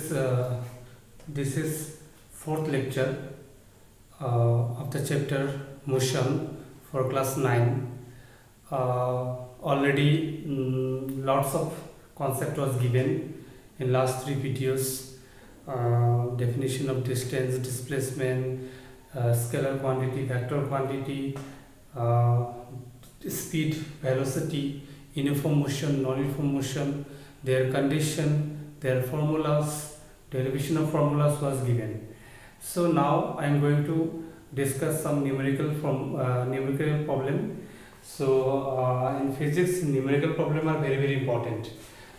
Uh, this is fourth lecture of the chapter motion for class 9. Already lots of concept was given in last three videos. Definition of distance, displacement, scalar quantity, vector quantity, uh, speed, velocity, uniform motion, non-uniform motion, their condition, their formulas, derivation of formulas was given. So now I am going to discuss some numerical problem. So in physics, numerical problem are very important.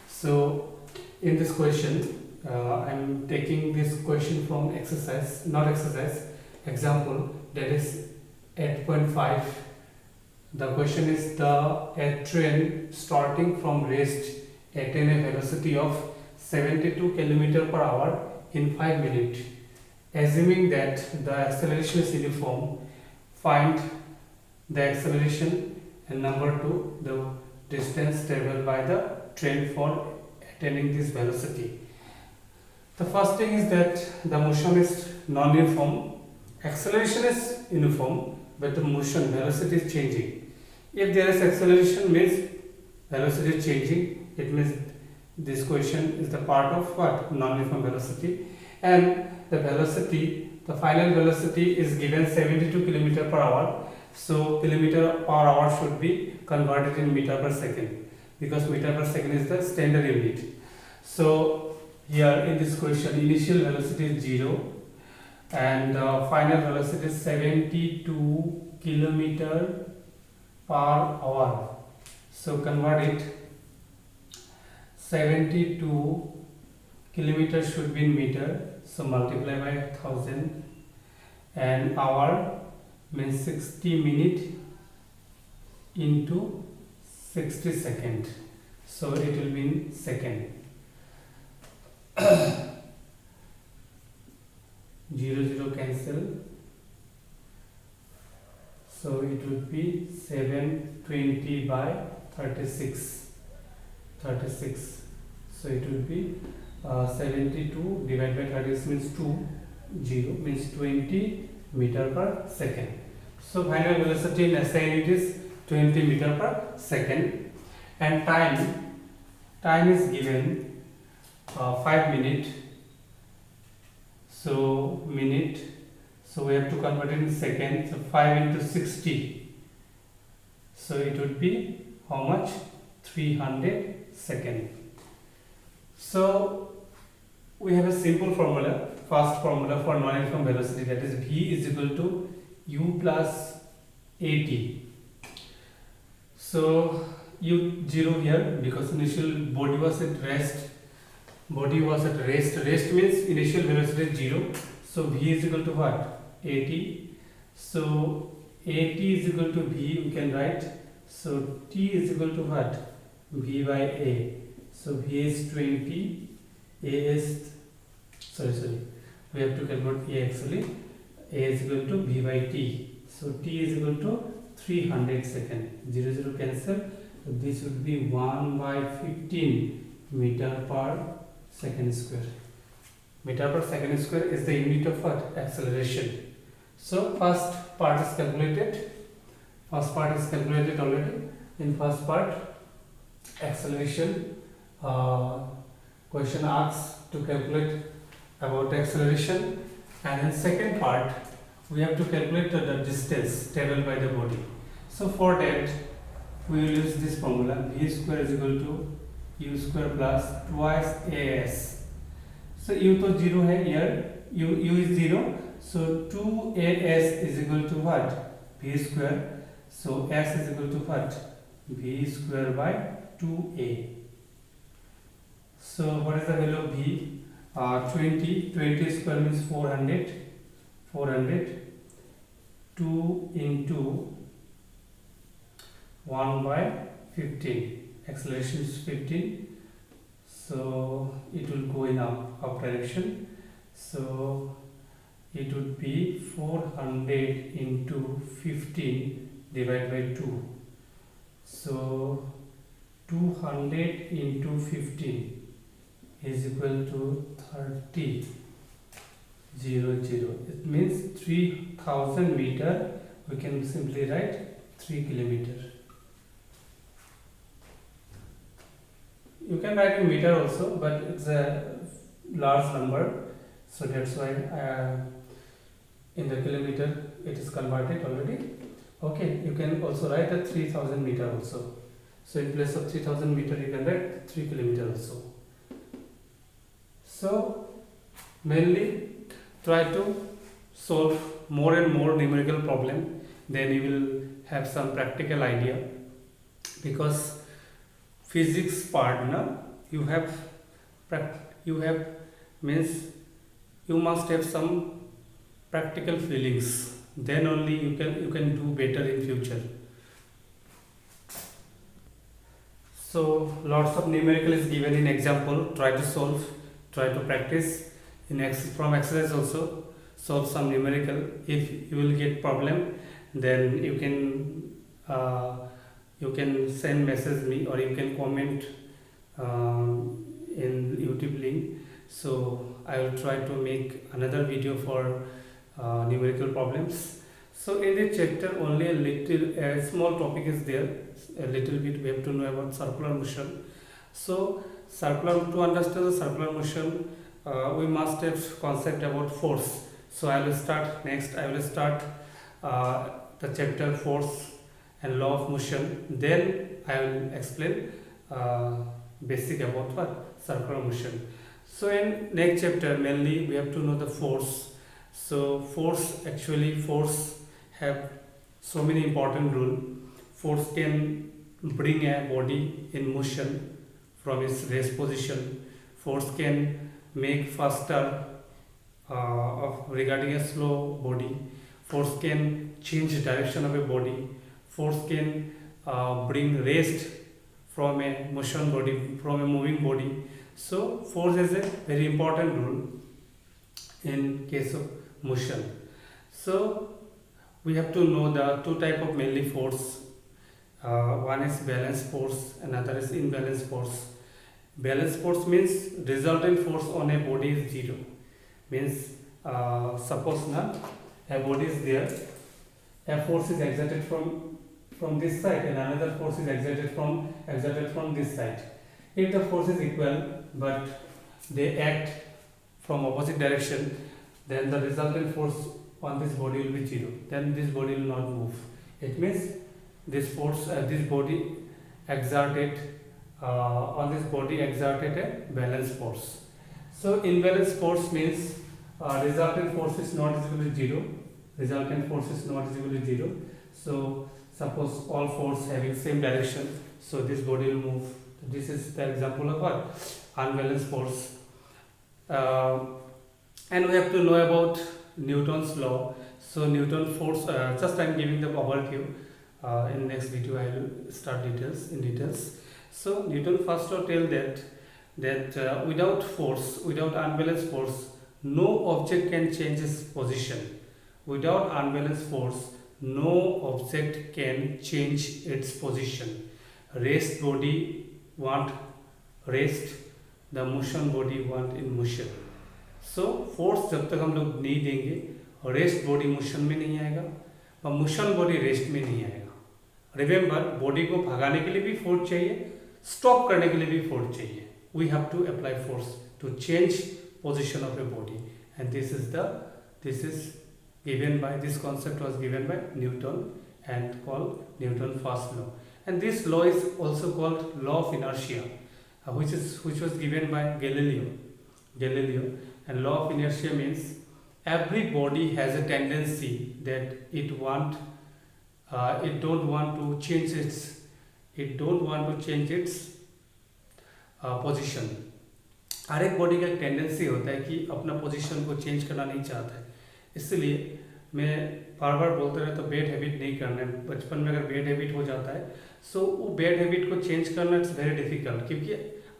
So in this question, I am taking this question from exercise, not exercise, example, that is 8.5. The question is a train starting from rest attain a velocity of 72 km per hour in 5 minutes. Assuming that the acceleration is uniform, find the acceleration, and number 2, the distance traveled by the train for attaining this velocity. The first thing is that the motion is non-uniform, acceleration is uniform, but the motion velocity is changing. If there is acceleration, means velocity is changing, it means this question is the part of what? Non-uniform velocity. And the velocity, the final velocity is given 72 km per hour. So kilometer per hour should be converted in meter per second, because meter per second is the standard unit. So here in this question, initial velocity is 0 and final velocity is 72 km per hour. So convert it. 72 kilometers should be in meter, so multiply by 1000, and hour means 60 minute into 60 second, so it will be in second. 0 cancel, so it would be 720 by 36, so it will be 72 divided by 36 means 0 means 20 meter per second. So final velocity in SI unit is 20 meter per second, and time is given 5 minutes. So minute, so we have to convert it in second. So 5 into 60, so it would be how much? 300 second. So we have a simple formula, fast formula for non-uniform velocity, that is v is equal to u plus at. So u 0 here because initial body was at rest. Rest means initial velocity is 0. So v is equal to what? 80. So 80 is equal to v, we can write. So t is equal to what? V by a. So v is 20, a is we have to convert a actually. A is equal to v by t. So t is equal to 300 second. 0 cancel. So this would be 1 by 15 meter per second square. Meter per second square is the unit of what? Acceleration. So first part is calculated. First part is calculated already. In first part, acceleration, question asks to calculate about acceleration, and in second part we have to calculate the distance traveled by the body. So for that we will use this formula, v square is equal to u square plus twice as. So u to 0 hai here, u is 0, so 2as is equal to what? V square. So s is equal to what? V square by 2a. So what is the value of v? 20 square means 400. 2 into 1 by 15. Acceleration is 15. So it will go in up direction. So it would be 400 into 15 divided by 2. So 200 into 15 is equal to 30, 0, 0. It means 3000 meter. We can simply write 3 kilometer. You can write in meter also, but it's a large number, so that's why in the kilometer it is converted already. Okay, you can also write a 3000 meter also. So in place of 3000 meter you can write 3 kilometer also. So mainly try to solve more and more numerical problem, then you will have some practical idea, because physics part na you have means you must have some practical feelings, then only you can do better in future. So lots of numerical is given in example, try to solve, try to practice in from exercise also, solve some numerical. If you will get problem, then you can send message me, or you can comment in YouTube link. So I will try to make another video for numerical problems. So in this chapter only a small topic is there, a little bit we have to know about circular motion. So to understand the circular motion, we must have concept about force. So I will start the chapter force and law of motion, then I will explain basic about what circular motion. So in next chapter mainly we have to know the force. So force have so many important rule. Force can bring a body in motion from its rest position. Force can make faster regarding a slow body. Force can change direction of a body. Force can bring rest from a motion body, from a moving body. So force is a very important rule in case of motion. So we have to know the two type of mainly force. One is balance force, another is imbalance force. Balance force means resultant force on a body is zero. Means suppose na a body is there, a force is exerted from this side and another force is exerted from this side. If the force is equal but they act from opposite direction, then the resultant force on this body will be zero. Then this body will not move. It means this force, this body exerted on this body exerted a balance force. So imbalance force means resultant force is not equal to zero. Resultant force is not equal to zero. So suppose all force having same direction, so this body will move. This is the example of what unbalanced force. And we have to know about Newton's law. So Newton force, just I am giving the overview. In next video I will start details. So Newton first law tell that without force, without unbalanced force, no object can change its position. Without unbalanced force, no object can change its position. Rest body want rest, the motion body want in motion. So force जब तक हम लोग नहीं देंगे, rest body motion में नहीं आएगा और मोशन बॉडी रेस्ट में नहीं आएगा. रिमेंबर, बॉडी को भगाने के लिए भी फोर्स चाहिए, स्टॉप करने के लिए भी फोर्स चाहिए. We have to apply force to change position of a body, and this is given by, this concept was given by Newton and called Newton first law. And this law is also called law of inertia, which was given by Galileo. And law of inertia means every body has a tendency that it don't want to change its position. हर एक body का एक tendency होता है कि अपना position को change करना नहीं चाहता है. इसलिए मैं बार बार बोलते रहता हूँ बैड हैबिट नहीं करना है. बचपन में अगर बैड हैबिट हो जाता है, सो वो बैड हैबिट को चेंज करना इट्स वेरी डिफिकल्ट, क्योंकि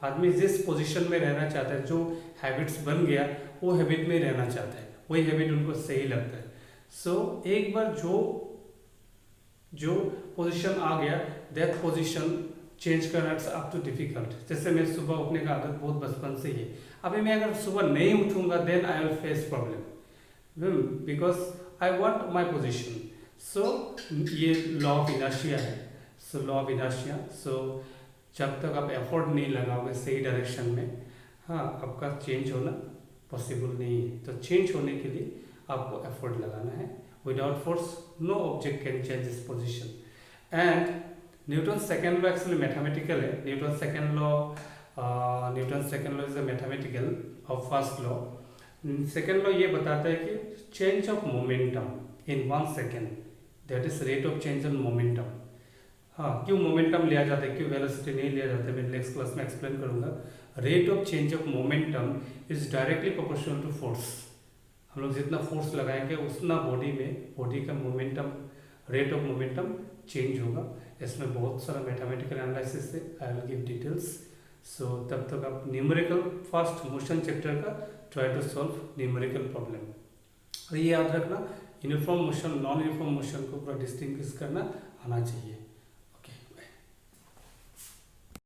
आदमी जिस पोजीशन में रहना चाहता है, जो हैबिट्स बन गया वो हैबिट में रहना चाहता है, वही हैबिट उनको सही लगता है. सो एक बार जो पोजीशन आ गया, दैट पोजीशन चेंज करना इट्स अप टू डिफिकल्ट। जैसे मैं सुबह उठने का आदत बहुत बचपन से ही है, अभी मैं अगर सुबह नहीं उठूंगा then I will face problem because I want my position. So ये लॉ ऑफ इनर्शिया है। So law of inertia, so जब तक आप एफर्ट नहीं लगाओगे सही डायरेक्शन में, हाँ, आपका चेंज होना पॉसिबल नहीं है। तो चेंज होने के लिए आपको एफर्ट लगाना है। Without force no object can change its position. And Newton second law actually mathematical है। Newton second law is a mathematical of first law. Second law ये बताता है कि change of momentum in 1 second, that is rate of change of momentum. हाँ, क्यों momentum लिया जाता है, क्यों वेलोसिटी नहीं लिया जाता है, मैं नेक्स्ट क्लास में एक्सप्लेन करूंगा। Rate of change of momentum is directly proportional to force. हम लोग जितना फोर्स लगाएंगे उतना बॉडी का momentum, rate of momentum change होगा। इसमें बहुत सारा मैथमेटिकल एनालिसिस है, I will give details. So तब तक आप न्यूमेरिकल फर्स्ट मोशन चैप्टर का try to solve numerical problem. और ये याद रखना, uniform motion non uniform motion को पूरा डिस्टिंग्विश करना आना चाहिए।